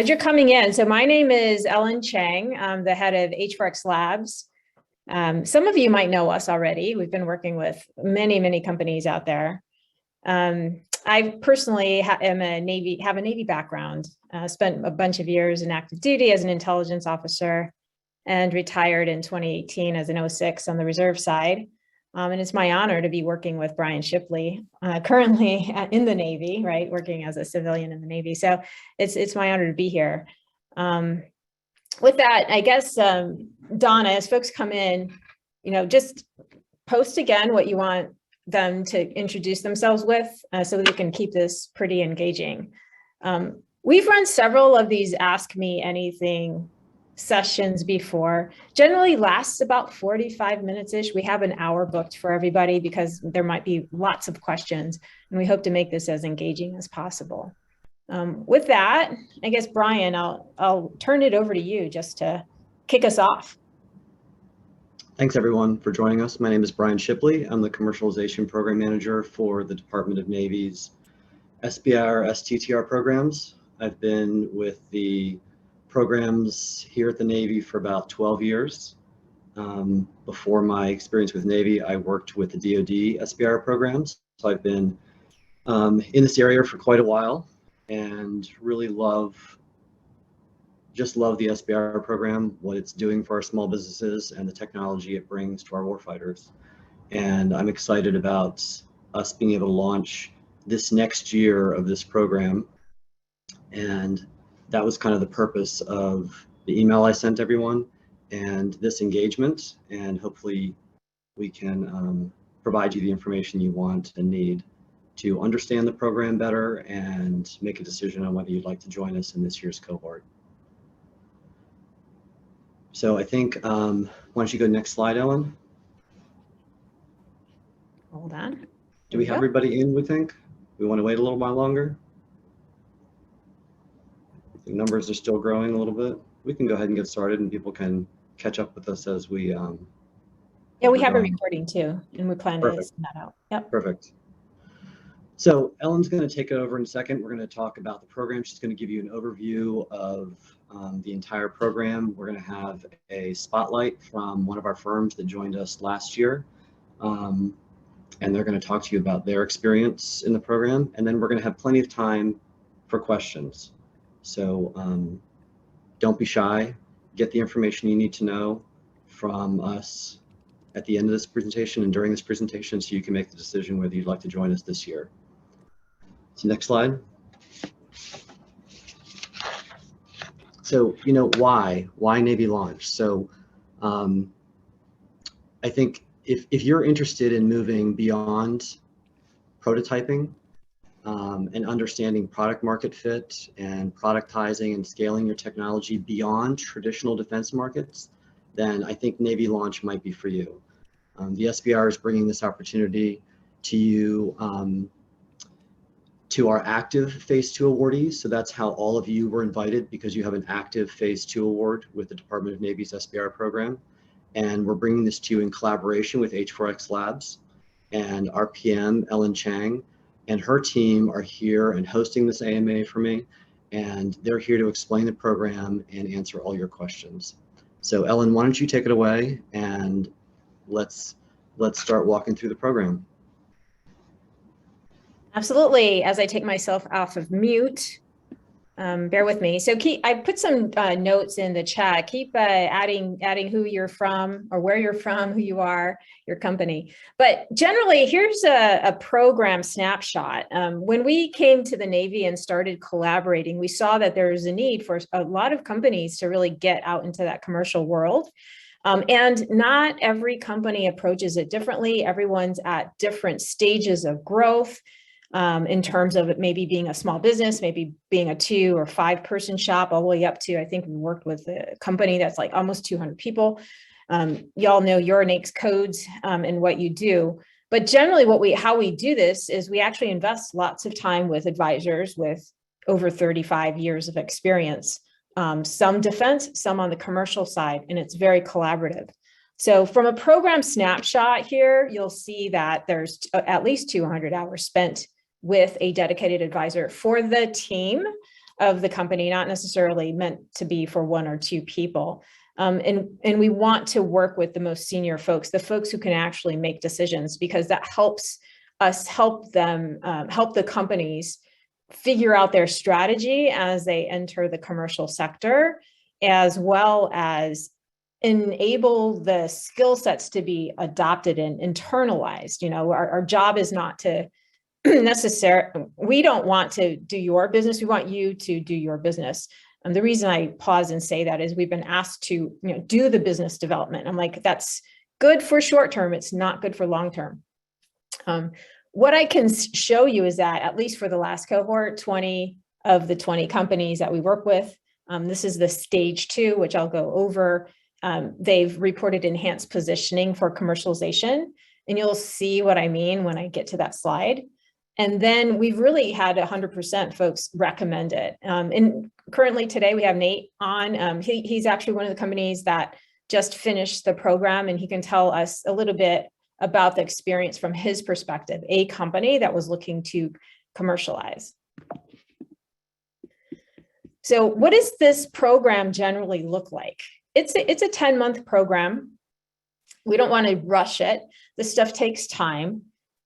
As you're coming in, so my name is Ellen Chang. I'm the head of H4X Labs. Some of you might know us already. We've been working with many companies out there. I personally have a Navy background. Spent a bunch of years in active duty as an intelligence officer and retired in 2018 as an 06 on the reserve side. And it's my honor to be working with Brian Shipley, currently in the Navy, right? Working as a civilian in the Navy. So it's my honor to be here. With that, I guess, Donna, as folks come in, just post again what you want them to introduce themselves with so that we can keep this pretty engaging. We've run several of these Ask Me Anything sessions before. Generally lasts about 45 minutes-ish. We have an hour booked for everybody because there might be lots of questions, and we hope to make this as engaging as possible. With that, I guess, Brian, I'll turn it over to you just to kick us off. Thanks everyone for joining us. My name is Brian Shipley. I'm the Commercialization Program Manager for the Department of Navy's SBIR STTR programs. I've been with the programs here at the Navy for about 12 years. Before my experience with Navy, I worked with the DoD SBIR programs. So I've been in this area for quite a while and really just love the SBIR program, what it's doing for our small businesses and the technology it brings to our warfighters. And I'm excited about us being able to launch this next year of this program. And that was kind of the purpose of the email I sent everyone and this engagement. And hopefully we can provide you the information you want and need to understand the program better and make a decision on whether you'd like to join us in this year's cohort. So I think, why don't you go next slide, Ellen? Hold on. Do we have everybody in, we think? We want to wait a little while longer? The numbers are still growing a little bit. We can go ahead and get started and people can catch up with us as we yeah, we have a recording too, and we plan to send that out. Yep. Perfect. So Ellen's going to take it over in a second. We're going to talk about the program. She's going to give you an overview of the entire program. We're going to have a spotlight from one of our firms that joined us last year. And they're going to talk to you about their experience in the program. And then we're going to have plenty of time for questions. So don't be shy. Get the information you need to know from us at the end of this presentation and during this presentation so you can make the decision whether you'd like to join us this year. So next slide. So, why Navy launch? So I think if you're interested in moving beyond prototyping and understanding product market fit and productizing and scaling your technology beyond traditional defense markets, then I think Navy launch might be for you. The SBIR is bringing this opportunity to you to our active phase 2 awardees. So that's how all of you were invited, because you have an active phase 2 award with the Department of Navy's SBIR program. And we're bringing this to you in collaboration with H4X Labs, and our PM, Ellen Chang, and her team are here and hosting this AMA for me. And they're here to explain the program and answer all your questions. So Ellen, why don't you take it away and let's start walking through the program. Absolutely. As I take myself off of mute, bear with me. So I put some notes in the chat. Keep adding who you're from or where you're from, who you are, your company. But generally, here's a program snapshot. When we came to the Navy and started collaborating, we saw that there's a need for a lot of companies to really get out into that commercial world. And not every company approaches it differently. Everyone's at different stages of growth. In terms of it maybe being a small business, maybe being a 2 or 5 person shop, all the way up to, I think we worked with a company that's like almost 200 people. Y'all know your NAICS codes and what you do. But generally how we do this is we actually invest lots of time with advisors with over 35 years of experience, some defense, some on the commercial side, and it's very collaborative. So from a program snapshot here, you'll see that there's at least 200 hours spent with a dedicated advisor for the team. of the company, not necessarily meant to be for one or two people. And we want to work with the most senior folks, the folks who can actually make decisions, because that helps us help them, help the companies figure out their strategy as they enter the commercial sector, as well as enable the skill sets to be adopted and internalized. Our job is not to necessarily, we don't want to do your business. We want you to do your business. And the reason I pause and say that is we've been asked to do the business development. I'm like, that's good for short term. It's not good for long term. What I can show you is that, at least for the last cohort, 20 of the 20 companies that we work with, this is the stage 2, which I'll go over. They've reported enhanced positioning for commercialization, and you'll see what I mean when I get to that slide. And then we've really had 100% folks recommend it. And currently today we have Nate on. He's actually one of the companies that just finished the program, and he can tell us a little bit about the experience from his perspective, a company that was looking to commercialize. So what does this program generally look like? It's a 10-month program. We don't want to rush it. This stuff takes time.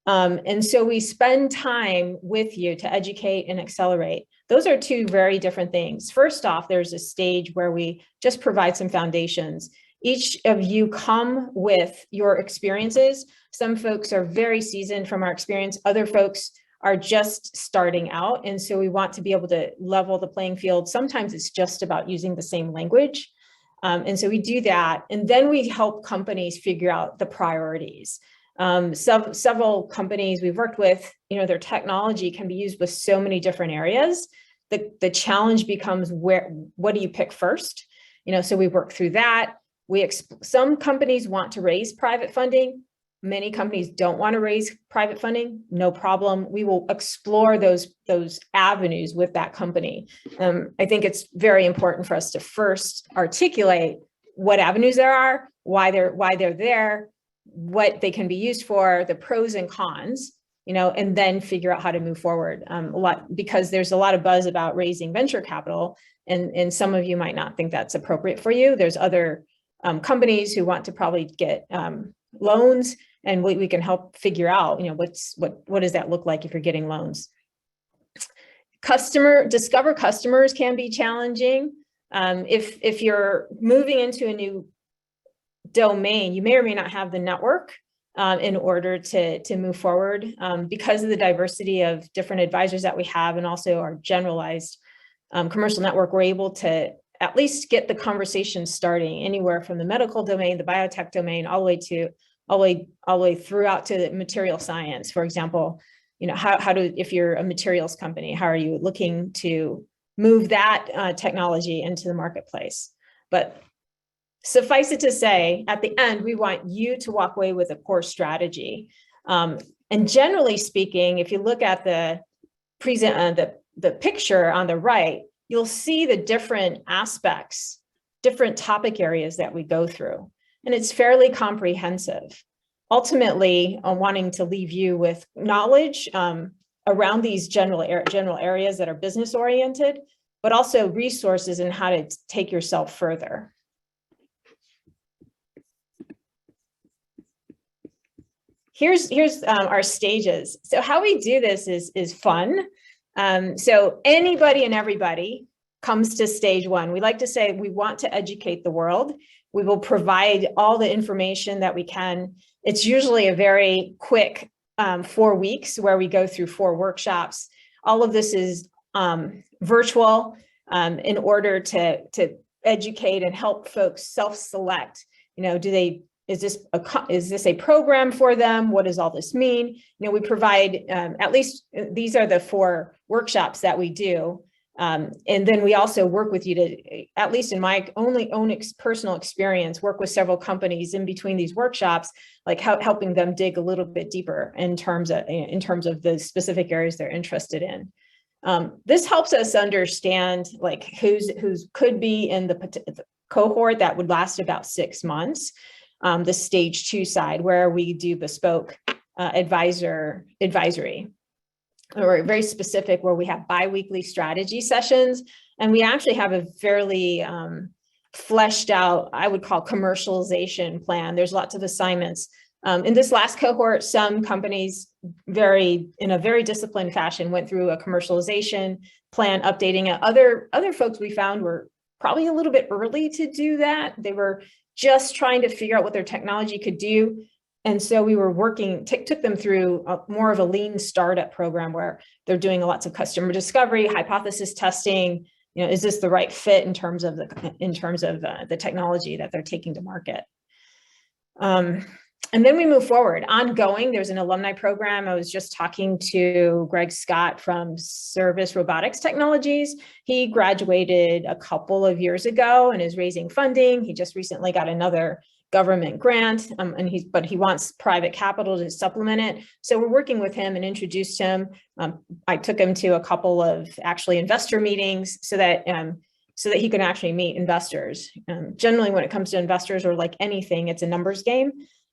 And so we spend time with you to educate and accelerate. Those are two very different things. First off, there's a stage where we just provide some foundations. Each of you come with your experiences. Some folks are very seasoned from our experience. Other folks are just starting out. And so we want to be able to level the playing field. Sometimes it's just about using the same language. And so we do that. And then we help companies figure out the priorities. Several companies we've worked with, their technology can be used with so many different areas. The challenge becomes what do you pick first? So we work through that. Some companies want to raise private funding. Many companies don't want to raise private funding. No problem. We will explore those avenues with that company. I think it's very important for us to first articulate what avenues there are, why they're there, what they can be used for, the pros and cons, and then figure out how to move forward. Because there's a lot of buzz about raising venture capital, and some of you might not think that's appropriate for you. There's other companies who want to probably get loans, and we can help figure out, what does that look like if you're getting loans. Discover customers can be challenging. If you're moving into a new domain, you may or may not have the network in order to move forward. Because of the diversity of different advisors that we have, and also our generalized commercial network, we're able to at least get the conversation starting anywhere from the medical domain, the biotech domain, all the way throughout to the material science. For example, if you're a materials company, how are you looking to move that technology into the marketplace? But suffice it to say, at the end, we want you to walk away with a core strategy. And generally speaking, if you look at the picture on the right, you'll see the different aspects, different topic areas that we go through. And it's fairly comprehensive. Ultimately, I'm wanting to leave you with knowledge around these general areas that are business oriented, but also resources and how to take yourself further. Here's our stages. So how we do this is fun. So anybody and everybody comes to stage 1. We like to say we want to educate the world. We will provide all the information that we can. It's usually a very quick 4 weeks where we go through 4 workshops. All of this is virtual in order to educate and help folks self-select. Is this a program for them? What does all this mean? We provide, at least these are the 4 workshops that we do. And then we also work with you to, at least in my own personal experience, work with several companies in between these workshops, like helping them dig a little bit deeper in terms of the specific areas they're interested in. This helps us understand like who's could be in the cohort that would last about 6 months. The stage 2 side, where we do bespoke advisory. or very specific, where we have bi-weekly strategy sessions. And we actually have a fairly fleshed out, I would call, commercialization plan. There's lots of assignments. In this last cohort, some companies in a very disciplined fashion went through a commercialization plan, updating it. Other folks we found were probably a little bit early to do that. They were just trying to figure out what their technology could do. And so we were took them through more of a lean startup program where they're doing lots of customer discovery, hypothesis testing. Is this the right fit in terms of the technology that they're taking to market? And then we move forward. Ongoing, there's an alumni program. I was just talking to Greg Scott from Service Robotics Technologies. He graduated a couple of years ago and is raising funding. He just recently got another government grant, but he wants private capital to supplement it. So we're working with him and introduced him. I took him to a couple of actually investor meetings so that he can actually meet investors. Generally, when it comes to investors, or like anything, it's a numbers game.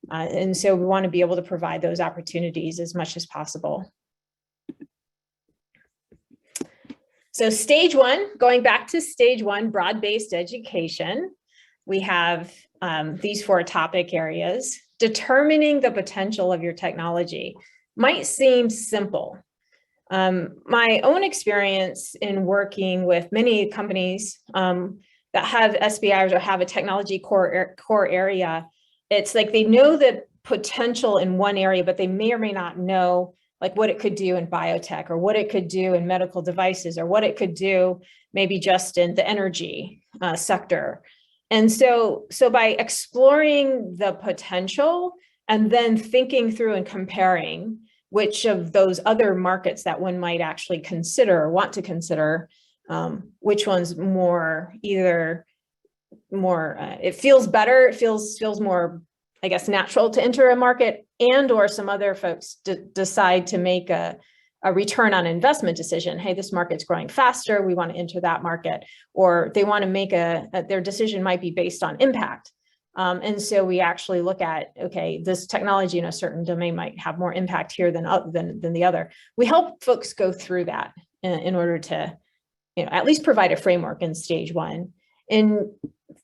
And so we want to be able to provide those opportunities as much as possible. So stage one, going back to stage one, broad-based education, we have these 4 topic areas. Determining the potential of your technology might seem simple. My own experience in working with many companies that have SBIRs or have a technology core area, it's like they know the potential in one area, but they may or may not know like what it could do in biotech, or what it could do in medical devices, or what it could do maybe just in the energy sector. And so by exploring the potential and then thinking through and comparing which of those other markets that one might actually consider or want to consider, which one's it feels better, it feels more, I guess, natural to enter a market, and or some other folks decide to make a return on investment decision. Hey, this market's growing faster, we want to enter that market. Or they want to make their decision might be based on impact. And so we actually look at, okay, this technology in a certain domain might have more impact here than the other. We help folks go through that in order to, at least provide a framework in stage one. And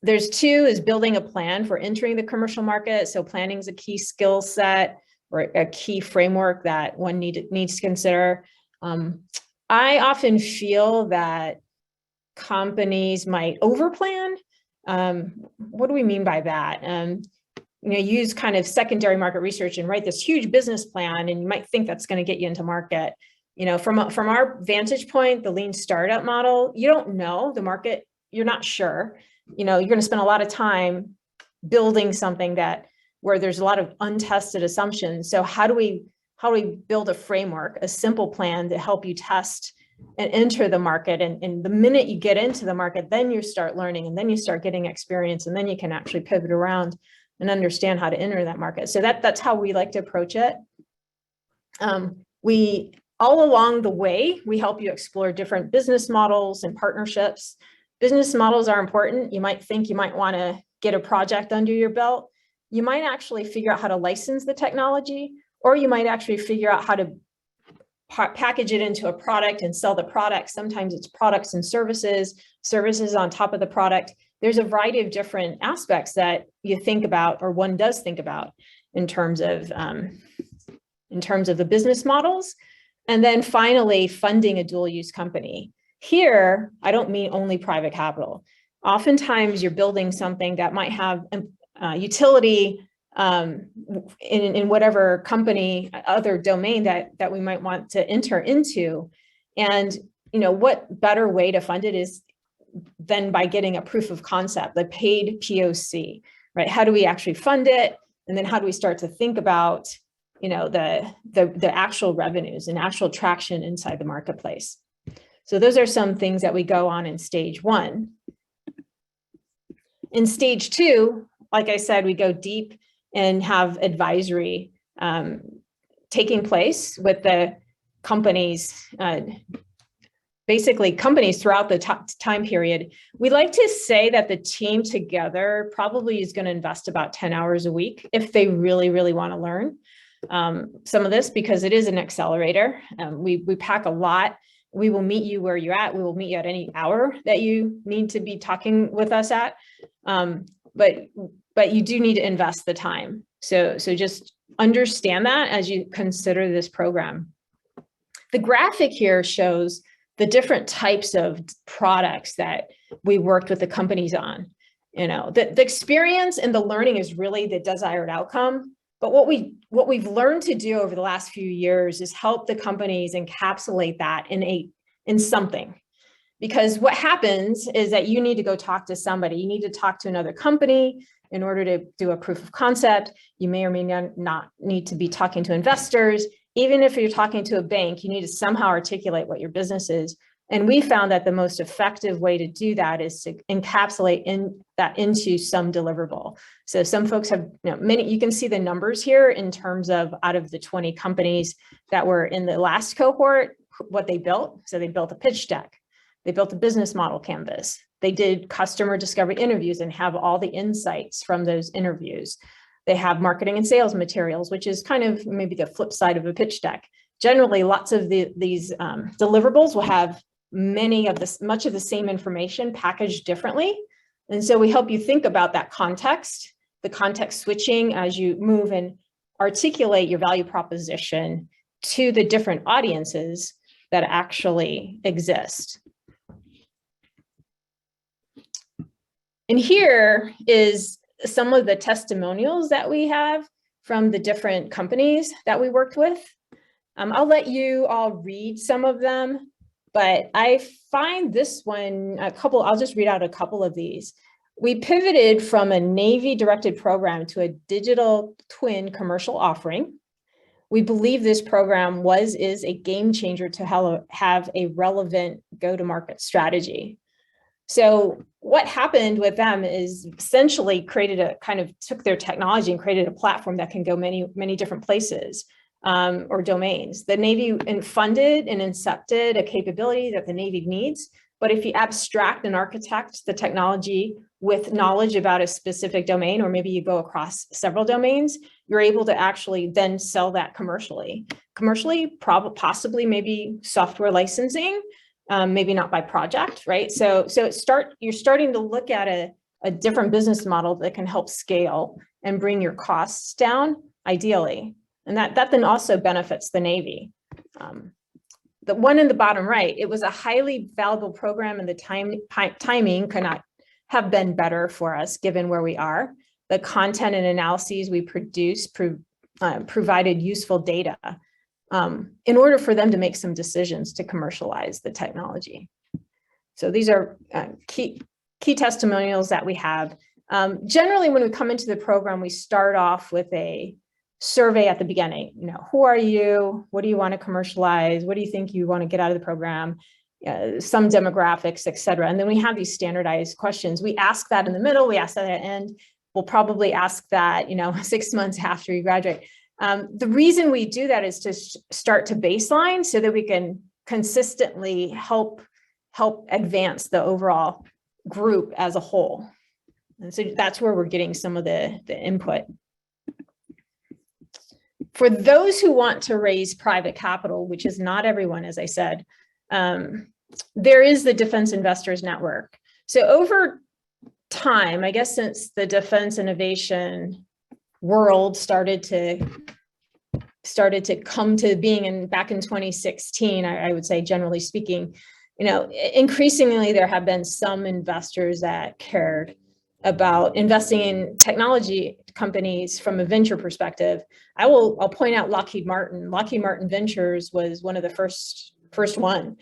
there's 2 is building a plan for entering the commercial market. So planning is a key skill set or a key framework that one needs to consider. I often feel that companies might overplan. What do we mean by that? Use kind of secondary market research and write this huge business plan, and you might think that's going to get you into market. From our vantage point, the lean startup model, you don't know the market, you're not sure. You're going to spend a lot of time building something where there's a lot of untested assumptions. So how do we build a framework, a simple plan to help you test and enter the market? And the minute you get into the market, then you start learning, and then you start getting experience, and then you can actually pivot around and understand how to enter that market. So that's how we like to approach it. All along the way, we help you explore different business models and partnerships. Business models are important. You might think you might want to get a project under your belt. You might actually figure out how to license the technology, or you might actually figure out how to package it into a product and sell the product. Sometimes it's products and services on top of the product. There's a variety of different aspects that you think about, or one does think about, in terms of the business models. And then finally, funding a dual use company. Here, I don't mean only private capital. Oftentimes you're building something that might have utility in whatever company, other domain that we might want to enter into. And what better way to fund it is than by getting a proof of concept, the paid POC, right? How do we actually fund it? And then how do we start to think about the actual revenues and actual traction inside the marketplace? So those are some things that we go on in stage one. In stage 2, like I said, we go deep and have advisory taking place with the companies, basically companies throughout the time period. We like to say that the team together probably is going to invest about 10 hours a week if they really, really want to learn. some of this because it is an accelerator. We pack a lot. We will meet you where you're at. We will meet you at any hour that you need to be talking with us at. But you do need to invest the time. So just understand that as you consider this program. The graphic here shows the different types of products that we worked with the companies on. The experience and the learning is really the desired outcome. But what we've learned to do over the last few years is help the companies encapsulate that in something. Because what happens is that you need to go talk to somebody. You need to talk to another company in order to do a proof of concept. You may or may not need to be talking to investors. Even if you're talking to a bank, you need to somehow articulate what your business is. And we found that the most effective way to do that is to encapsulate that into some deliverable. So some folks have, you can see the numbers here in terms of out of the 20 companies that were in the last cohort, what they built. So they built a pitch deck. They built a business model canvas. They did customer discovery interviews and have all the insights from those interviews. They have marketing and sales materials, which is kind of maybe the flip side of a pitch deck. Generally, lots of these deliverables will have much of the same information packaged differently. And so we help you think about that context, the context switching as you move and articulate your value proposition to the different audiences that actually exist. And here is some of the testimonials that we have from the different companies that we worked with. I'll let you all read some of them, but I find this one, I'll just read out a couple of these. We pivoted from a Navy directed program to a digital twin commercial offering. We believe this program is a game changer to have a relevant go-to-market strategy. So what happened with them is essentially took their technology and created a platform that can go many different places or domains. The Navy funded and incepted a capability that the Navy needs. But if you abstract and architect the technology with knowledge about a specific domain, or maybe you go across several domains, you're able to actually then sell that commercially. Possibly maybe software licensing, maybe not by project, right? So you're starting to look at a different business model that can help scale and bring your costs down, ideally. And that then also benefits the Navy. The one in the bottom right, it was a highly valuable program, and the timing could not have been better for us given where we are. The content and analyses we produced provided useful data in order for them to make some decisions to commercialize the technology. So these are key testimonials that we have. Generally, when we come into the program, we start off with a survey at the beginning. Who are you? What do you want to commercialize? What do you think you want to get out of the program? Some demographics, et cetera. And then we have these standardized questions. We ask that in the middle. We ask that at the end. We'll probably ask that, 6 months after you graduate. The reason we do that is to start to baseline so that we can consistently help advance the overall group as a whole. And so that's where we're getting some of the input. For those who want to raise private capital, which is not everyone, as I said, there is the Defense Investors Network. So over time, I guess since the defense innovation world started to come to being back in 2016, I would say, generally speaking, increasingly there have been some investors that cared about investing in technology companies from a venture perspective. I'll point out Lockheed Martin. Lockheed Martin Ventures was one of the first one.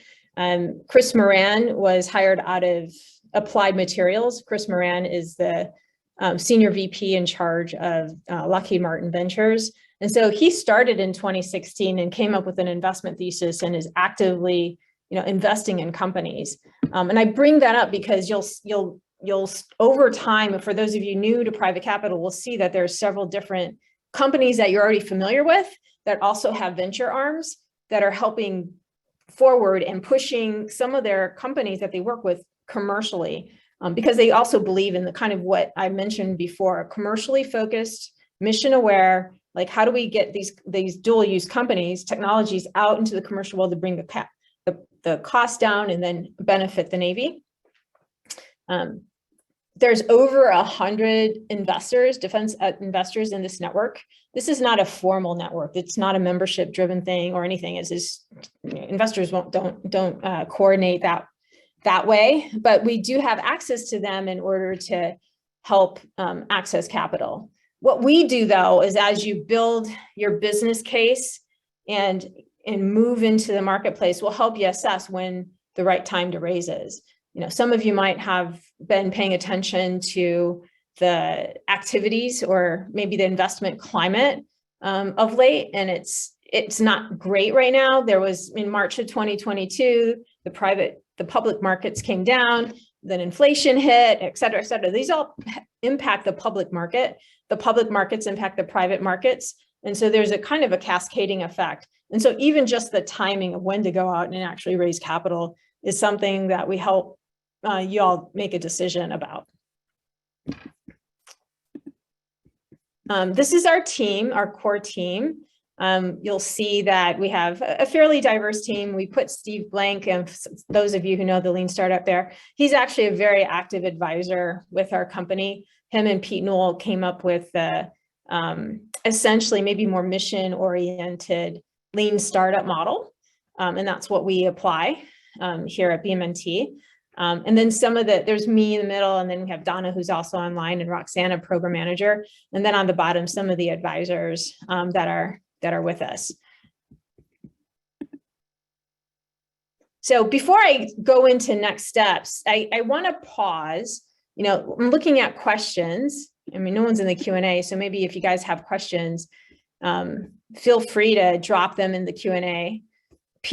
Chris Moran was hired out of Applied Materials. Chris Moran is the senior VP in charge of Lockheed Martin Ventures. And so he started in 2016 and came up with an investment thesis and is actively, investing in companies. And I bring that up because you'll over time, for those of you new to private capital, will see that there are several different companies that you're already familiar with that also have venture arms that are helping forward and pushing some of their companies that they work with commercially, because they also believe in the kind of what I mentioned before, commercially focused, mission aware, Like, how do we get these dual use companies, technologies out into the commercial world to bring the cost down and then benefit the Navy? There's over 100 investors, defense investors in this network. This is not a formal network. It's not a membership driven thing or anything. It's just, investors don't coordinate that way, but we do have access to them in order to help access capital. What we do though, is as you build your business case and move into the marketplace, we'll help you assess when the right time to raise is. You know, some of you might have been paying attention to the activities or maybe the investment climate of late, and it's not great right now. There was, in March of 2022, the public markets came down, then inflation hit, et cetera, et cetera. These all impact the public market. The public markets impact the private markets. And so there's a kind of a cascading effect. And so even just the timing of when to go out and actually raise capital is something that we help you all make a decision about. This is our team, our core team. You'll see that we have a fairly diverse team. We put Steve Blank, and those of you who know the Lean Startup there, he's actually a very active advisor with our company. Him and Pete Newell came up with essentially maybe more mission-oriented Lean Startup model. And that's what we apply here at BMNT. And then there's me in the middle, and then we have Donna, who's also online, and Roxana, program manager. And then on the bottom, some of the advisors that are with us. So before I go into next steps, I want to pause. You know, I'm looking at questions. I mean, no one's in the Q&A, so maybe if you guys have questions, feel free to drop them in the Q&A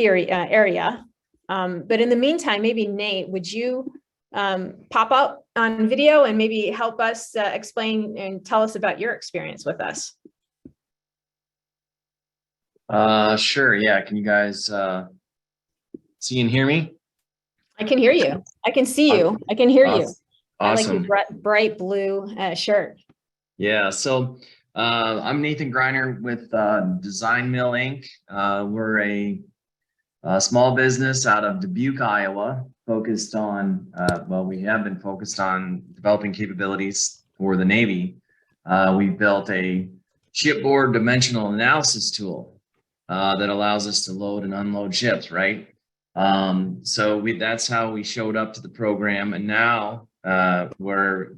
area. But in the meantime, maybe Nate, would you pop up on video and maybe help us explain and tell us about your experience with us? Sure. Yeah. Can you guys see and hear me? I can hear you. I can see you. I can hear you. Awesome. I like your bright blue shirt. Yeah. So I'm Nathan Greiner with Design Mill Inc. We're a small business out of Dubuque, Iowa, focused on, well, we have been focused on developing capabilities for the Navy. We built a shipboard dimensional analysis tool that allows us to load and unload ships, right? So that's how we showed up to the program. And now we're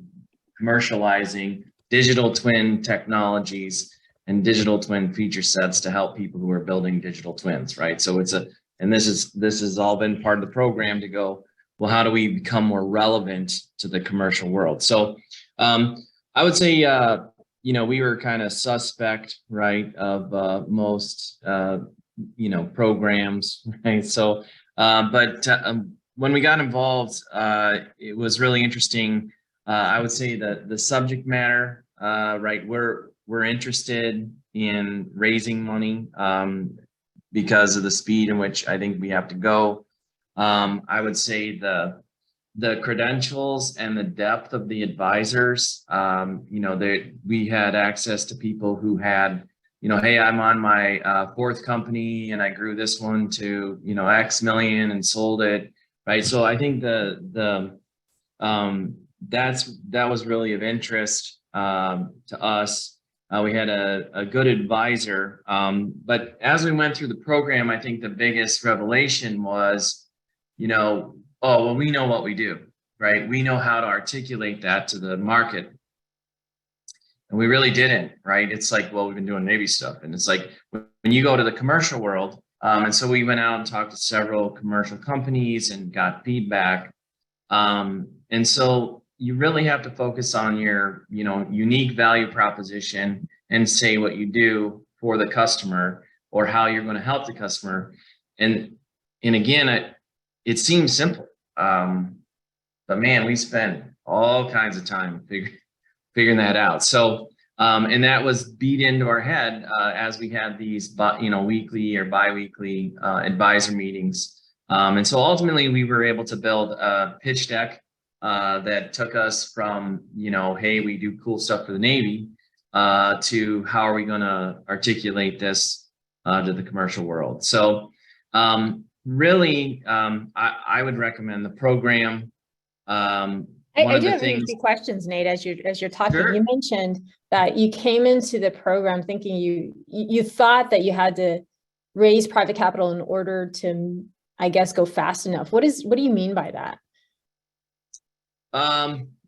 commercializing digital twin technologies and digital twin feature sets to help people who are building digital twins, right? So this has all been part of the program to go, well, how do we become more relevant to the commercial world? So I would say, you know, we were kind of suspect, right, of most, you know, programs, right? So, but when we got involved, it was really interesting. I would say that the subject matter, right, we're interested in raising money because of the speed in which I think we have to go. I would say the credentials and the depth of the advisors, you know, we had access to people who had, you know, hey, I'm on my fourth company and I grew this one to, you know, X million and sold it, right? So I think that was really of interest to us. We had a good advisor, but as we went through the program, I think the biggest revelation was, you know, oh, well, we know what we do, right? We know how to articulate that to the market. And we really didn't, right? It's like, well, we've been doing Navy stuff. And it's like, when you go to the commercial world, and so we went out and talked to several commercial companies and got feedback. And so you really have to focus on your, you know, unique value proposition and say what you do for the customer or how you're going to help the customer. And again, it seems simple, but man, we spent all kinds of time figuring that out. So, and that was beat into our head as we had these, you know, weekly or biweekly advisor meetings. And so ultimately we were able to build a pitch deck that took us from, you know, hey, we do cool stuff for the Navy, to how are we going to articulate this to the commercial world. So really, I would recommend the program. I do have a few questions, Nate, as you're talking. Sure. You mentioned that you came into the program thinking you thought that you had to raise private capital in order to, I guess, go fast enough. What do you mean by that?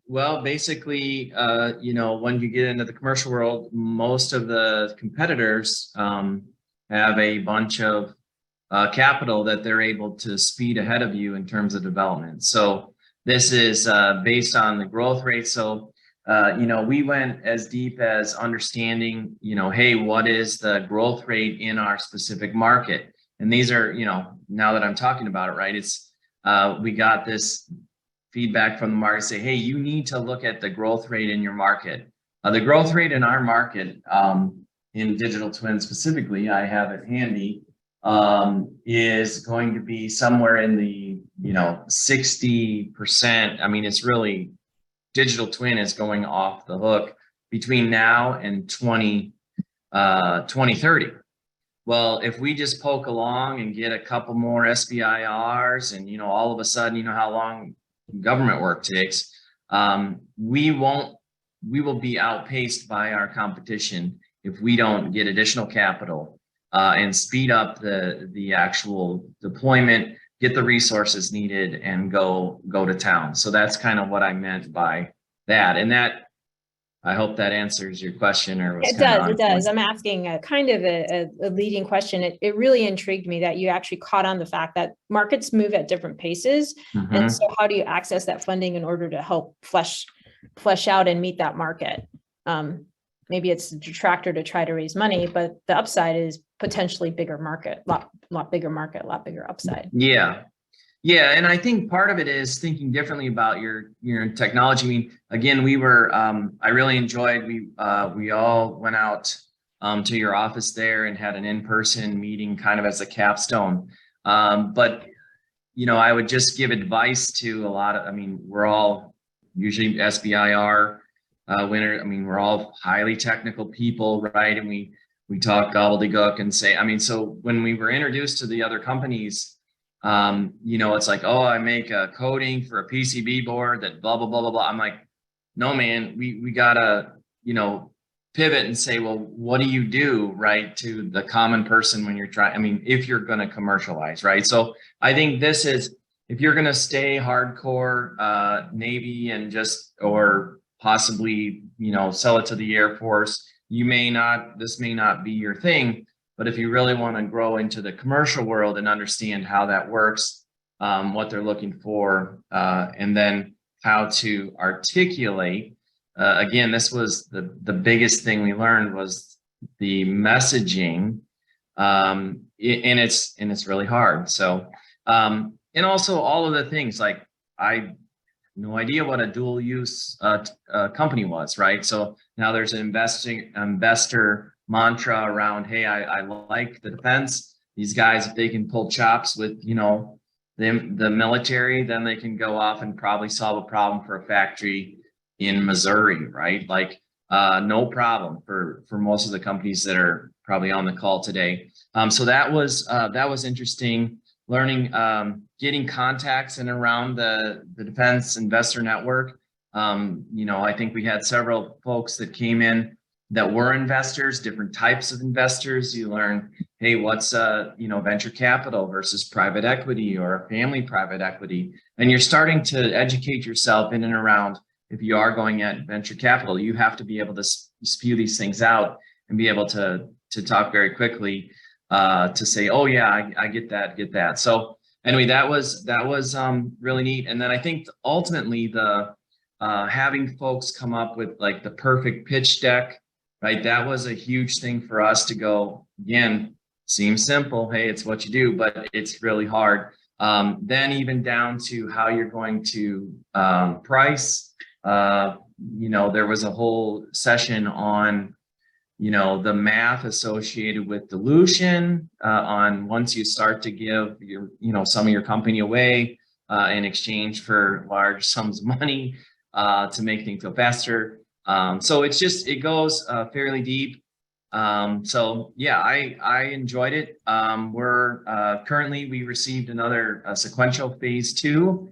Well, basically, when you get into the commercial world, most of the competitors have a bunch of capital that they're able to speed ahead of you in terms of development. So this is based on the growth rate. So, we went as deep as understanding, hey, what is the growth rate in our specific market? And these are, now that I'm talking about it, right, it's we got this feedback from the market say, hey, you need to look at the growth rate in your market. The growth rate in our market, in digital twin specifically, I have it handy, is going to be somewhere in the 60%. I mean, it's really, digital twin is going off the hook between now and 2030. Well, if we just poke along and get a couple more SBIRs and all of a sudden, how long government work takes, we will be outpaced by our competition if we don't get additional capital and speed up the actual deployment, get the resources needed, and go to town. So that's kind of what I meant by that. And that, I hope that answers your question. Or was it does. It does. I'm asking a kind of a leading question. It really intrigued me that you actually caught on the fact that markets move at different paces. Mm-hmm. And so how do you access that funding in order to help flesh out and meet that market? Maybe it's a detractor to try to raise money, but the upside is potentially bigger market, lot bigger market, lot bigger upside. Yeah. Yeah, and I think part of it is thinking differently about your technology. I mean, again, we were I really enjoyed, we all went out to your office there and had an in-person meeting kind of as a capstone. But I would just give advice to a lot of, we're all usually SBIR winner. We're all highly technical people, right? And we talk gobbledygook and say, so when we were introduced to the other companies, it's like, oh, I make a coating for a PCB board that blah, blah, blah, blah, blah. I'm like, no, man, we gotta, pivot and say, well, what do you do, right, to the common person when you're trying, if you're going to commercialize, right? So I think this is, if you're going to stay hardcore Navy and or possibly, sell it to the Air Force, this may not be your thing. But if you really want to grow into the commercial world and understand how that works, what they're looking for, and then how to articulate, again, this was the biggest thing we learned was the messaging, and it's really hard. So, and also all of the things, like I had no idea what a dual use company was, right? So now there's an investor mantra around, hey, I like the defense. These guys, if they can pull chops with, the military, then they can go off and probably solve a problem for a factory in Missouri, right? Like, no problem for most of the companies that are probably on the call today. So that was interesting. Learning, getting contacts in around the Defense Investor Network. I think we had several folks that came in that were investors, different types of investors. You learn, hey, what's venture capital versus private equity or family private equity, and you're starting to educate yourself in and around. If you are going at venture capital, you have to be able to spew these things out and be able to talk very quickly to say, oh yeah, I get that. So anyway, that was really neat. And then I think ultimately the having folks come up with like the perfect pitch deck. Right, that was a huge thing for us to go. Again, seems simple. Hey, it's what you do, but it's really hard. Then even down to how you're going to price. There was a whole session on, the math associated with dilution on once you start to give your, some of your company away in exchange for large sums of money to make things go faster. So it goes fairly deep. So yeah, I enjoyed it. We're currently, we received another sequential phase 2.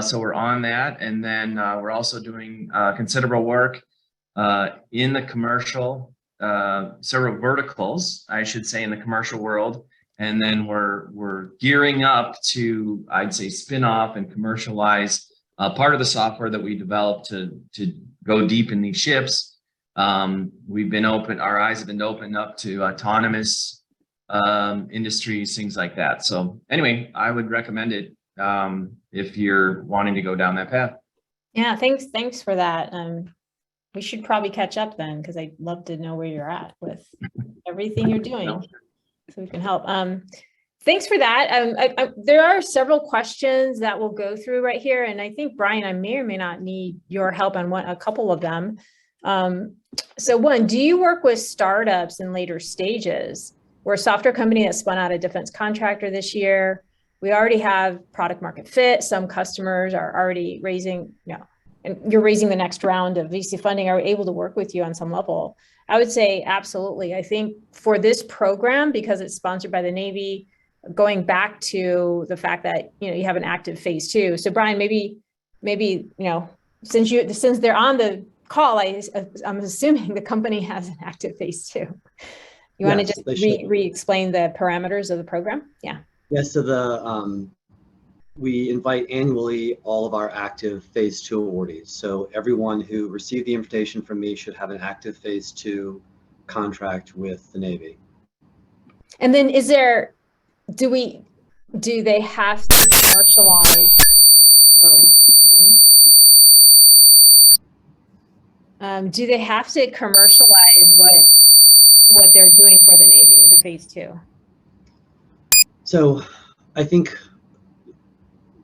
So we're on that. And then we're also doing considerable work in the commercial, several verticals, I should say, in the commercial world. And then we're gearing up to, I'd say, spin off and commercialize part of the software that we developed to go deep in these ships. Our eyes have been opened up to autonomous industries, things like that. So anyway, I would recommend it if you're wanting to go down that path. Yeah, thanks for that. We should probably catch up then, because I'd love to know where you're at with everything you're doing, so we can help. Thanks for that. There are several questions that we'll go through right here, and I think, Brian, I may or may not need your help on a couple of them. So one, do you work with startups in later stages? We're a software company that spun out a defense contractor this year. We already have product market fit. Some customers are already raising, and you're raising the next round of VC funding, are able to work with you on some level. I would say absolutely. I think for this program, because it's sponsored by the Navy, going back to the fact that you have an active phase 2. So Brian, maybe since they're on the call, I'm assuming the company has an active phase 2. You want to just re-explain the parameters of the program? Yeah. Yes. So we invite annually all of our active phase 2 awardees. So everyone who received the invitation from me should have an active phase 2 contract with the Navy. And then do they have to commercialize? Do they have to commercialize what they're doing for the Navy, the phase 2? So I think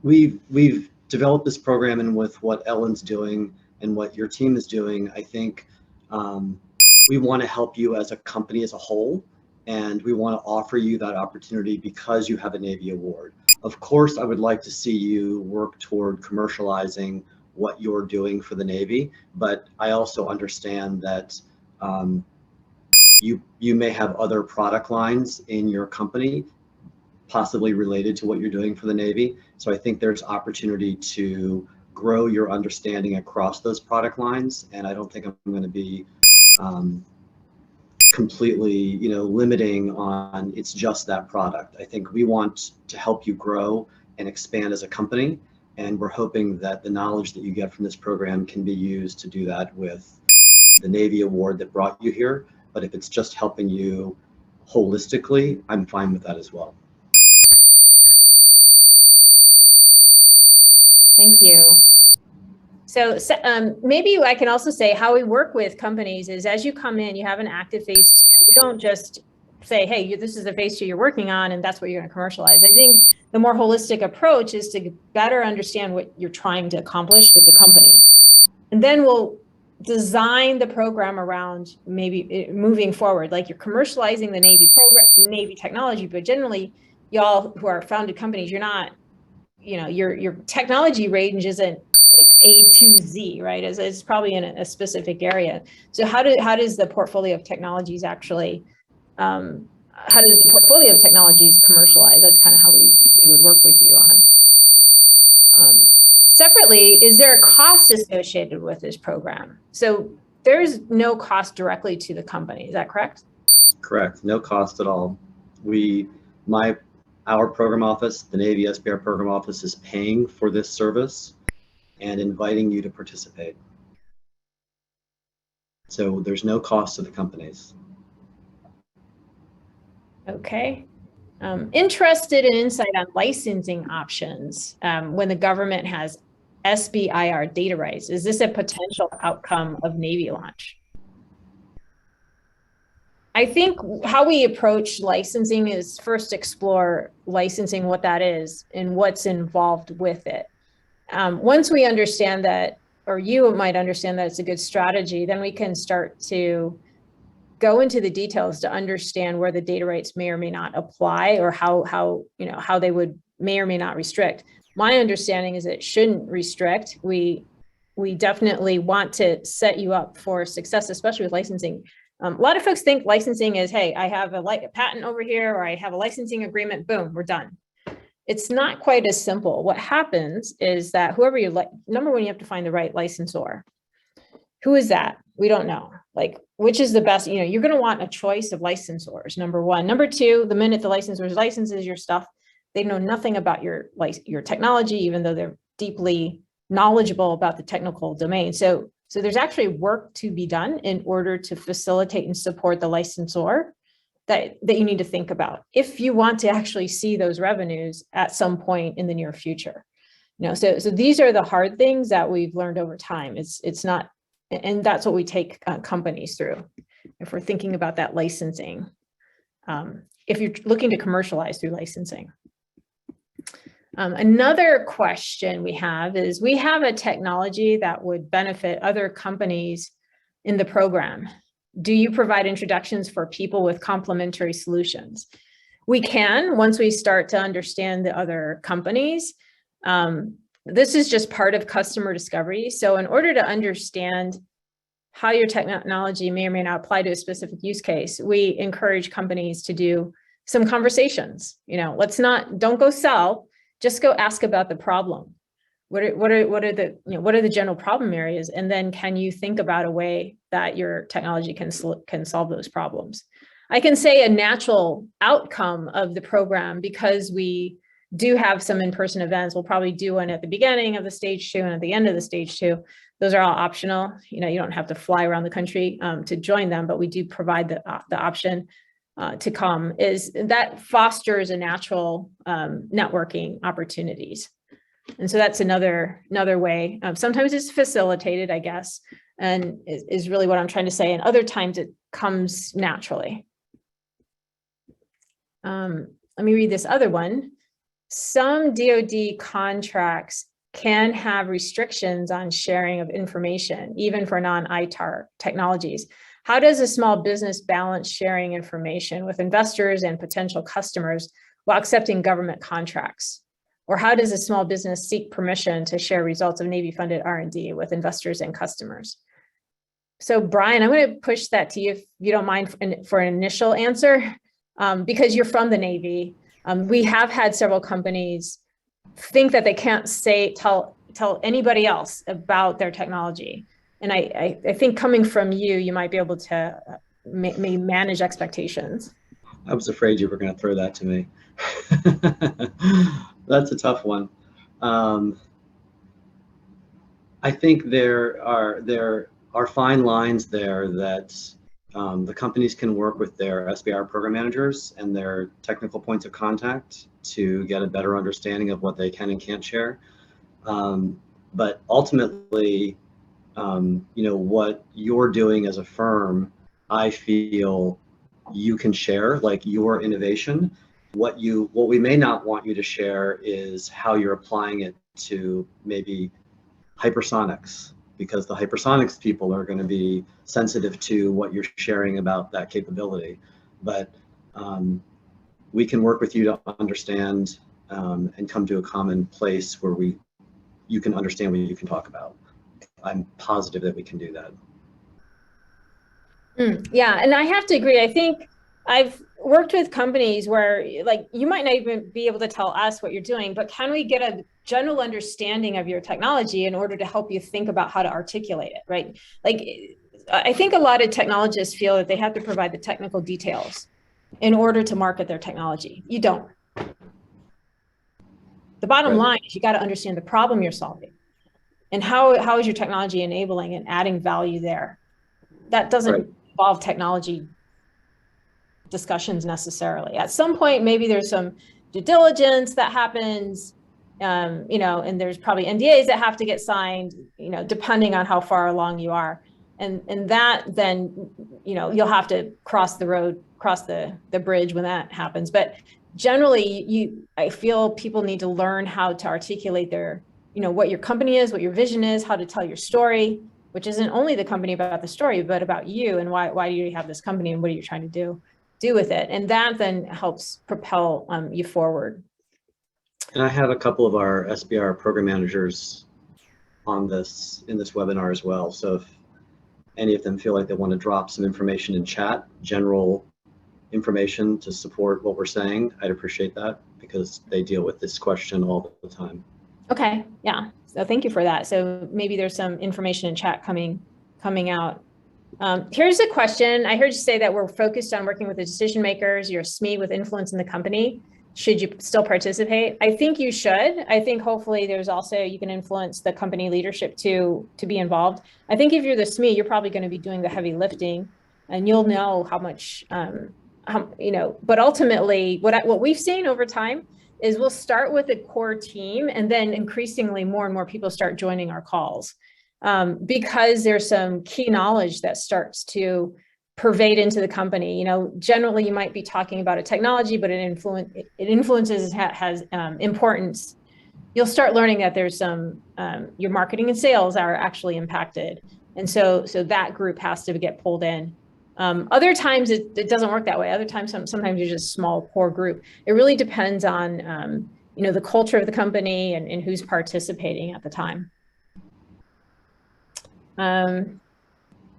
we've developed this program, and with what Ellen's doing and what your team is doing, I think we want to help you as a company as a whole, and we want to offer you that opportunity because you have a Navy award. Of course, I would like to see you work toward commercializing what you're doing for the Navy, but I also understand that you may have other product lines in your company possibly related to what you're doing for the Navy. So I think there's opportunity to grow your understanding across those product lines. And I don't think I'm going to be completely, limiting on it's just that product. I think we want to help you grow and expand as a company. And we're hoping that the knowledge that you get from this program can be used to do that with the Navy award that brought you here. But if it's just helping you holistically, I'm fine with that as well. Thank you. So maybe I can also say how we work with companies is, as you come in, you have an active phase 2. We don't just say, hey, this is the phase 2 you're working on, and that's what you're going to commercialize. I think the more holistic approach is to better understand what you're trying to accomplish with the company. And then we'll design the program around maybe moving forward, like you're commercializing the Navy program, Navy technology, but generally y'all who are founded companies, you're not, your technology range isn't like A to Z, right? It's probably in a specific area. So how does the portfolio of technologies actually, how does the portfolio of technologies commercialize? That's kind of how we would work with you on. Separately, is there a cost associated with this program? So there's no cost directly to the company, is that correct? Correct, no cost at all. Our program office, the Navy SBIR program office, is paying for this service and inviting you to participate. So there's no cost to the companies. Okay. Interested in insight on licensing options when the government has SBIR data rights. Is this a potential outcome of Navy launch? I think how we approach licensing is first explore licensing, what that is and what's involved with it. Once we understand that, or you might understand that it's a good strategy, then we can start to go into the details to understand where the data rights may or may not apply, or how they would may or may not restrict. My understanding is it shouldn't restrict. We we definitely want to set you up for success, especially with licensing. A lot of folks think licensing is, hey, I have a patent over here, or I have a licensing agreement, boom, we're done. It's not quite as simple. What happens is that whoever you like, number one, you have to find the right licensor. Who is that? We don't know. Like, which is the best, you're going to want a choice of licensors, number one. Number two, the minute the licensor licenses your stuff, they know nothing about your technology, even though they're deeply knowledgeable about the technical domain. So there's actually work to be done in order to facilitate and support the licensor that you need to think about if you want to actually see those revenues at some point in the near future. So these are the hard things that we've learned over time. It's not, and that's what we take companies through if we're thinking about that licensing. If you're looking to commercialize through licensing. Another question we have is, we have a technology that would benefit other companies in the program. Do you provide introductions for people with complementary solutions? We can, once we start to understand the other companies. This is just part of customer discovery. So in order to understand how your technology may or may not apply to a specific use case, we encourage companies to do some conversations. Don't go sell. Just go ask about the problem. What are the general problem areas? And then can you think about a way that your technology can solve those problems? I can say a natural outcome of the program, because we do have some in-person events. We'll probably do one at the beginning of the stage 2 and at the end of the stage 2. Those are all optional. You don't have to fly around the country to join them, but we do provide the option to come. Is that fosters a natural networking opportunities. And so that's another way. Sometimes it's facilitated, I guess, and is really what I'm trying to say. And other times it comes naturally. Let me read this other one. Some DoD contracts can have restrictions on sharing of information, even for non-ITAR technologies. How does a small business balance sharing information with investors and potential customers while accepting government contracts? Or how does a small business seek permission to share results of Navy-funded R&D with investors and customers? So Brian, I'm going to push that to you if you don't mind for an initial answer, because you're from the Navy. We have had several companies think that they can't tell anybody else about their technology. And I think coming from you, you might be able to maybe manage expectations. I was afraid you were going to throw that to me. That's a tough one. I think there are fine lines there that the companies can work with their SBIR program managers and their technical points of contact to get a better understanding of what they can and can't share. But ultimately, what you're doing as a firm, I feel you can share, like your innovation. What we may not want you to share is how you're applying it to maybe hypersonics, because the hypersonics people are going to be sensitive to what you're sharing about that capability. But we can work with you to understand and come to a common place where you can understand what you can talk about. I'm positive that we can do that. Yeah, and I have to agree. I think I've worked with companies where, like, you might not even be able to tell us what you're doing, but can we get a general understanding of your technology in order to help you think about how to articulate it, right? Like, I think a lot of technologists feel that they have to provide the technical details in order to market their technology. You don't. The bottom line is you got to understand the problem you're solving and how is your technology enabling and adding value there. That doesn't involve technology discussions necessarily. At some point, maybe there's some due diligence that happens, and there's probably NDAs that have to get signed, depending on how far along you are. And that then, you'll have to cross the bridge when that happens. But generally, I feel people need to learn how to articulate their, what your company is, what your vision is, how to tell your story, which isn't only the company about the story, but about you and why do you have this company and what are you trying to do with it. And that then helps propel you forward. And I have a couple of our SBIR program managers on this in this webinar as well. So if any of them feel like they want to drop some information in chat, general information to support what we're saying, I'd appreciate that, because they deal with this question all the time. Okay, yeah. So thank you for that. So maybe there's some information in chat coming out. Here's a question. I heard you say that we're focused on working with the decision makers. You're a SME with influence in the company. Should you still participate? I think you should. I think hopefully there's also, you can influence the company leadership to be involved. I think if you're the SME, you're probably going to be doing the heavy lifting, and you'll know how much, but ultimately what we've seen over time is we'll start with a core team, and then increasingly more and more people start joining our calls, because there's some key knowledge that starts to pervade into the company. Generally you might be talking about a technology, but it influences, has importance. You'll start learning that there's some, your marketing and sales are actually impacted. And so that group has to get pulled in. Other times it doesn't work that way. Other times, sometimes you're just a small core group. It really depends on, the culture of the company and who's participating at the time.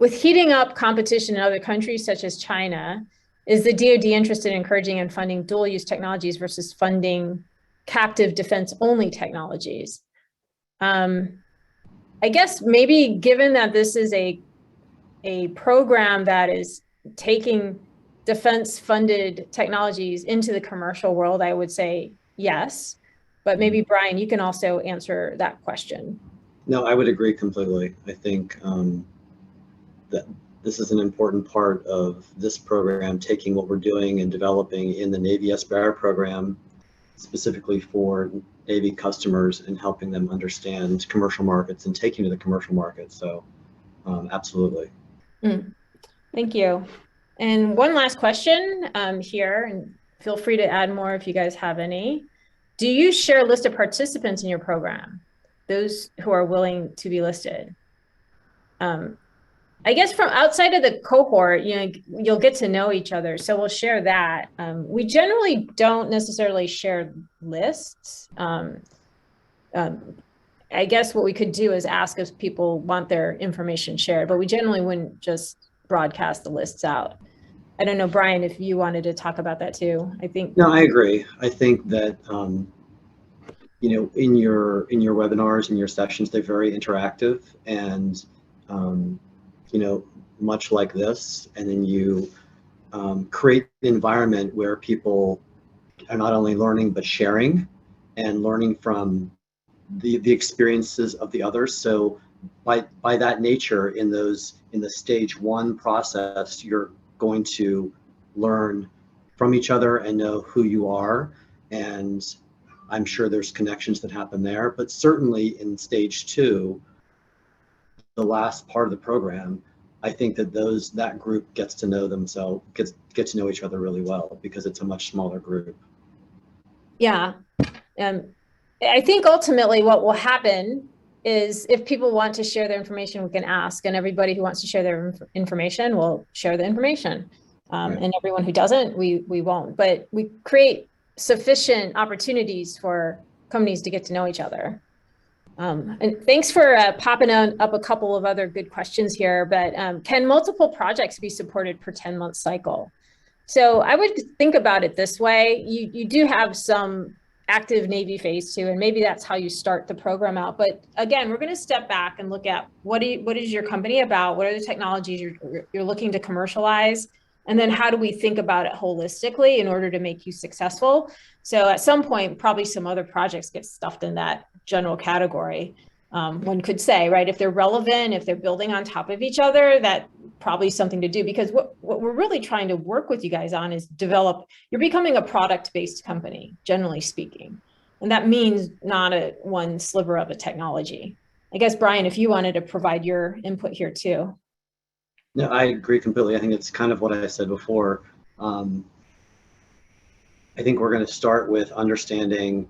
With heating up competition in other countries such as China, is the DoD interested in encouraging and funding dual-use technologies versus funding captive defense-only technologies? I guess maybe given that this is a program that is taking defense-funded technologies into the commercial world, I would say yes. But maybe Brian, you can also answer that question. No, I would agree completely. I think that this is an important part of this program, taking what we're doing and developing in the Navy SBIR program, specifically for Navy customers, and helping them understand commercial markets and taking to the commercial market. So absolutely. Thank you. And one last question here, and feel free to add more if you guys have any. Do you share a list of participants in your program, those who are willing to be listed? I guess from outside of the cohort, you'll get to know each other. So we'll share that. We generally don't necessarily share lists. I guess what we could do is ask if people want their information shared, but we generally wouldn't just broadcast the lists out. I don't know, Brian, if you wanted to talk about that too. I think. No, I agree. I think that, in your webinars and your sessions, they're very interactive, and, much like this, and then you create an environment where people are not only learning, but sharing and learning from the experiences of the others. So by that nature, in the stage one process, you're going to learn from each other and know who you are. And I'm sure there's connections that happen there, but certainly in stage two, the last part of the program, I think that that group gets to know themselves, get to know each other really well, because it's a much smaller group. Yeah. I think ultimately what will happen is if people want to share their information, we can ask, and everybody who wants to share their information will share the information. Right. And everyone who doesn't, we won't. But we create sufficient opportunities for companies to get to know each other. And thanks for popping up a couple of other good questions here. But can multiple projects be supported per 10-month cycle? So I would think about it this way. You do have some active Navy phase 2, and maybe that's how you start the program out. But again, we're going to step back and look at what is your company about? What are the technologies you're looking to commercialize? And then how do we think about it holistically in order to make you successful? So at some point, probably some other projects get stuffed in that general category. One could say, right, if they're relevant, if they're building on top of each other, that probably something to do, because what we're really trying to work with you guys on is you're becoming a product-based company, generally speaking. And that means not one sliver of a technology. I guess, Brian, if you wanted to provide your input here too. No, I agree completely. I think it's kind of what I said before. I think we're going to start with understanding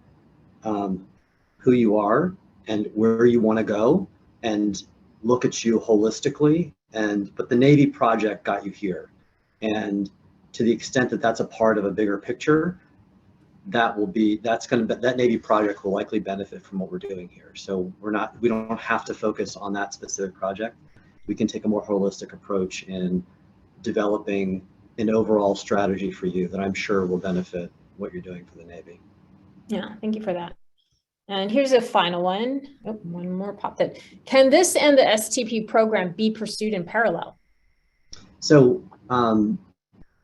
who you are and where you want to go, and look at you holistically. But the Navy project got you here. And to the extent that that's a part of a bigger picture, that Navy project will likely benefit from what we're doing here. So we don't have to focus on that specific project. We can take a more holistic approach in developing an overall strategy for you that I'm sure will benefit what you're doing for the Navy. Yeah, thank you for that. And here's a final one. Oh, one more popped in. Can this and the STP program be pursued in parallel? So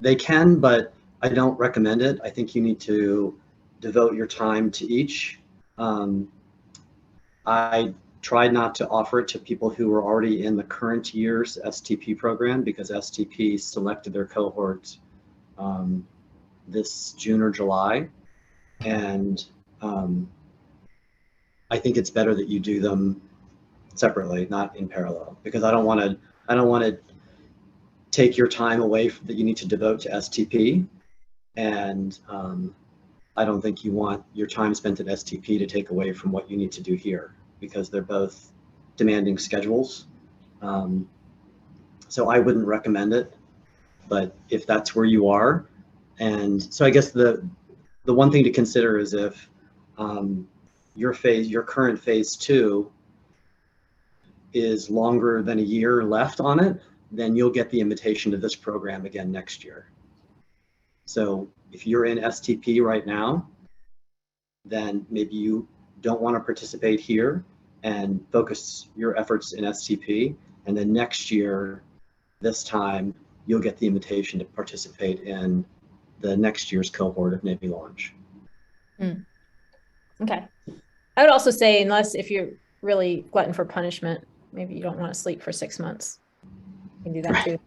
they can, but I don't recommend it. I think you need to devote your time to each. I tried not to offer it to people who were already in the current year's STP program because STP selected their cohort this June or July. And I think it's better that you do them separately, not in parallel, because I don't want to take your time away that you need to devote to STP. And I don't think you want your time spent at STP to take away from what you need to do here, because they're both demanding schedules. So I wouldn't recommend it, but if that's where you are, and so I guess the one thing to consider is if your current phase 2 is longer than a year left on it, then you'll get the invitation to this program again next year. So if you're in STP right now, then maybe you don't want to participate here and focus your efforts in STP. And then next year, this time, you'll get the invitation to participate in the next year's cohort of Navy launch. Okay. I would also say, unless if you're really glutton for punishment, maybe you don't want to sleep for 6 months. You can do that too.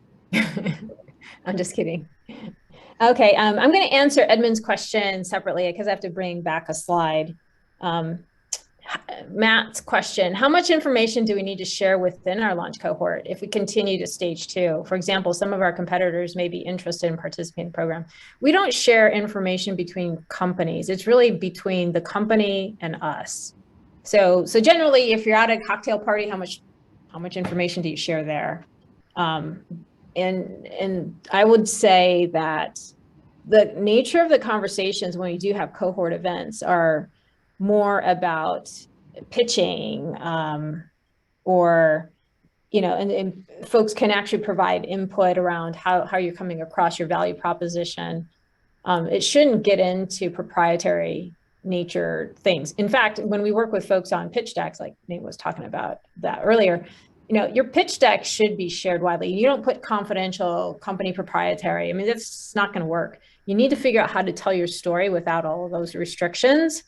I'm just kidding. Okay, I'm going to answer Edmund's question separately because I have to bring back a slide. Matt's question, how much information do we need to share within our launch cohort if we continue to stage 2? For example, some of our competitors may be interested in participating in the program. We don't share information between companies. It's really between the company and us. So generally, if you're at a cocktail party, how much information do you share there? And I would say that the nature of the conversations when we do have cohort events are more about pitching, or, you know, and folks can actually provide input around how you're coming across your value proposition. It shouldn't get into proprietary nature things. In fact, when we work with folks on pitch decks, like Nate was talking about that earlier, you know, your pitch deck should be shared widely. You don't put confidential, company proprietary. I mean, that's not going to work. You need to figure out how to tell your story without all of those restrictions.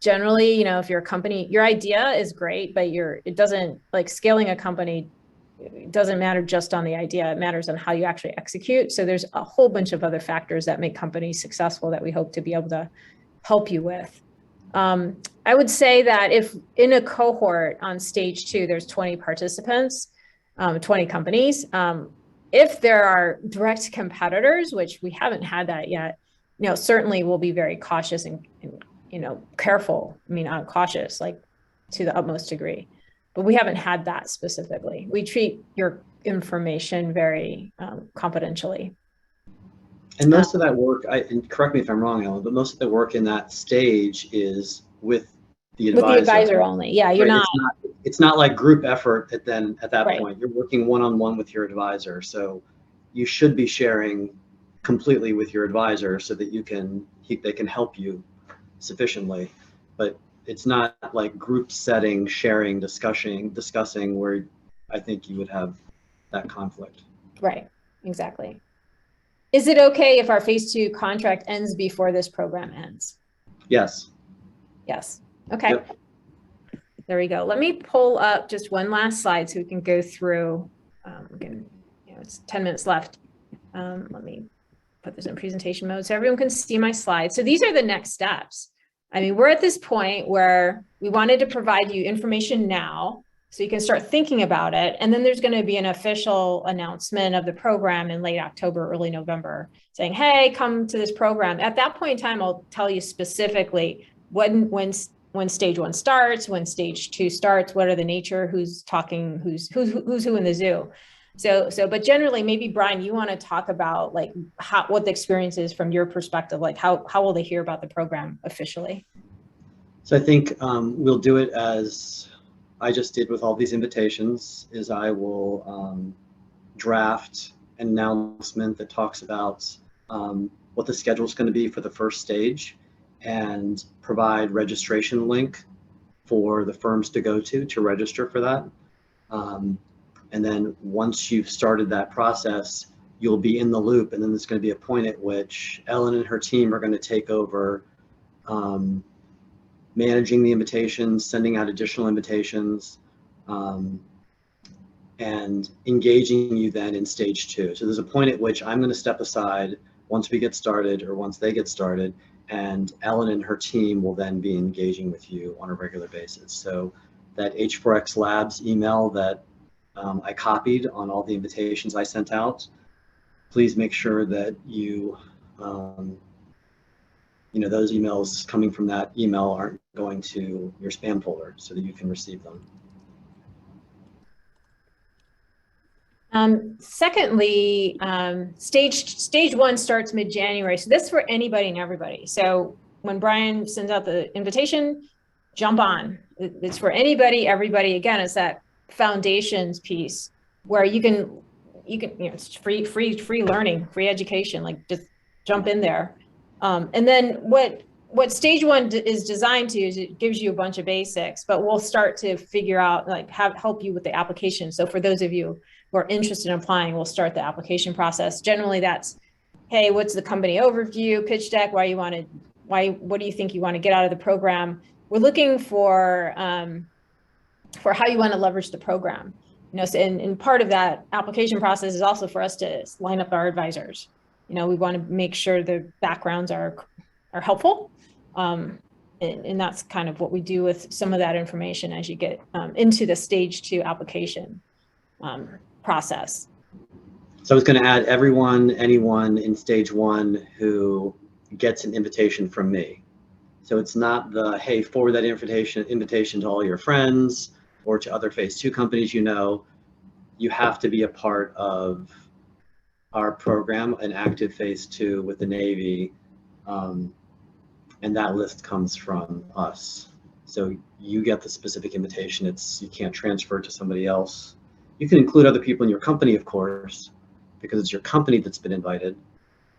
Generally, you know, if you're a company, your idea is great, but it doesn't, like, scaling a company, it doesn't matter just on the idea. It matters on how you actually execute. So there's a whole bunch of other factors that make companies successful that we hope to be able to help you with. I would say that if in a cohort on stage 2, there's 20 participants, 20 companies. If there are direct competitors, which we haven't had that yet, you know, certainly we'll be very cautious and you know, careful. I mean, cautious, like, to the utmost degree, but we haven't had that specifically. We treat your information very confidentially. And most of that work, and correct me if I'm wrong, Ellen, but most of the work in that stage is with the advisor. With the advisor only. Yeah, you're right? not. It's not like group effort at that right. point. You're working one-on-one with your advisor. So you should be sharing completely with your advisor so that they can help you sufficiently. But it's not like group setting, sharing, discussing where I think you would have that conflict. Right, exactly. Is it okay if our phase 2 contract ends before this program ends? Yes. Yes. Okay. Yep. There we go. Let me pull up just one last slide so we can go through. Again, you know, it's 10 minutes left. Let me put this in presentation mode so everyone can see my slides. So these are the next steps. I mean, we're at this point where we wanted to provide you information now so you can start thinking about it. And then there's going to be an official announcement of the program in late October, early November, saying, hey, come to this program. At that point in time, I'll tell you specifically when stage 1 starts, when stage 2 starts, what are the nature, who's talking, who's who in the zoo. But generally, maybe Brian, you want to talk about like what the experience is from your perspective, like how will they hear about the program officially? So I think we'll do it as I just did with all these invitations, is I will draft an announcement that talks about what the schedule is going to be for the first stage and provide registration link for the firms to go to register for that. And then once you've started that process, you'll be in the loop, and then there's going to be a point at which Ellen and her team are going to take over managing the invitations, sending out additional invitations, and engaging you then in stage 2. So there's a point at which I'm going to step aside once we get started or once they get started, and Ellen and her team will then be engaging with you on a regular basis. So that H4X Labs email that I copied on all the invitations I sent out, please make sure that you, those emails coming from that email aren't going to your spam folder so that you can receive them. Secondly, stage 1 starts mid-January. So this is for anybody and everybody. So when Brian sends out the invitation, jump on. It's for anybody, everybody. Again, it's that foundations piece where you can, it's free learning, free education, like just jump in there. And then what stage 1 is designed to is it gives you a bunch of basics, but we'll start to figure out, like help you with the application. So for those of you who are interested in applying, we'll start the application process. Generally that's, hey, what's the company overview, pitch deck, what do you think you want to get out of the program? We're looking for how you want to leverage the program. So, and part of that application process is also for us to line up our advisors. We want to make sure the backgrounds are helpful. And that's kind of what we do with some of that information as you get into the stage 2 application process. So I was going to add anyone in stage 1 who gets an invitation from me. So it's not the, hey, forward that invitation to all your friends or to other phase 2 companies. You have to be a part of our program, an active phase 2 with the Navy, and that list comes from us. So you get the specific invitation. You can't transfer it to somebody else. You can include other people in your company, of course, because it's your company that's been invited,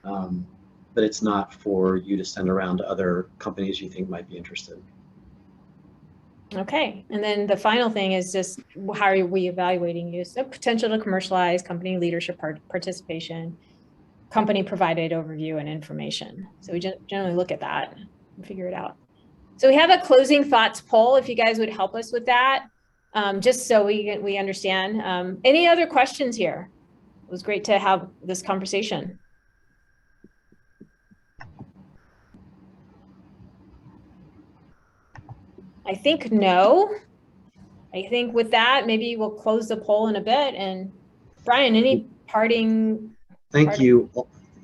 but it's not for you to send around to other companies you think might be interested. Okay, and then the final thing is just how are we evaluating you? So potential to commercialize, company leadership participation, company provided overview and information. So we generally look at that and figure it out. So we have a closing thoughts poll, if you guys would help us with that, just so we understand. Any other questions here? It was great to have this conversation. I think no. I think with that, maybe we'll close the poll in a bit. And Brian, any parting? Thank you.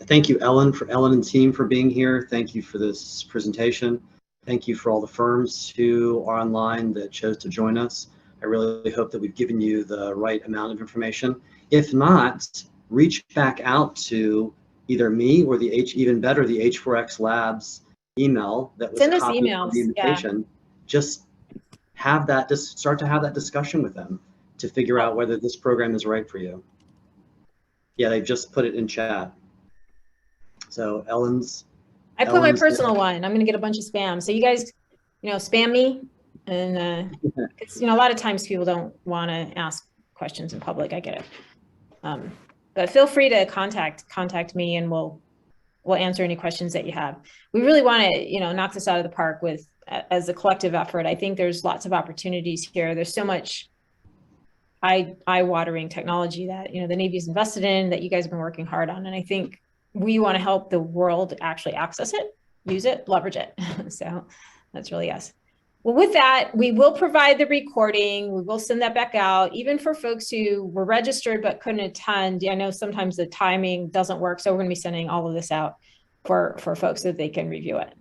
Thank you, Ellen and team for being here. Thank you for this presentation. Thank you for all the firms who are online that chose to join us. I really hope that we've given you the right amount of information. If not, reach back out to either me or even better, the H4X Labs email that was copied on the invitation. Yeah. Just start to have that discussion with them to figure out whether this program is right for you. Yeah, they just put it in chat. So I put my personal one. I'm going to get a bunch of spam. So you guys, spam me. And it's, a lot of times people don't want to ask questions in public. I get it. But feel free to contact me and we'll answer any questions that you have. We really want to, knock this out of the park as a collective effort. I think there's lots of opportunities here. There's so much eye-watering technology that, the Navy's invested in, that you guys have been working hard on. And I think we want to help the world actually access it, use it, leverage it. So that's really us. Well, with that, we will provide the recording. We will send that back out, even for folks who were registered but couldn't attend. I know sometimes the timing doesn't work, so we're going to be sending all of this out for folks so that they can review it.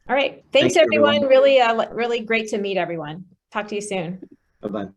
All right. Thanks everyone. Really great to meet everyone. Talk to you soon. Bye-bye.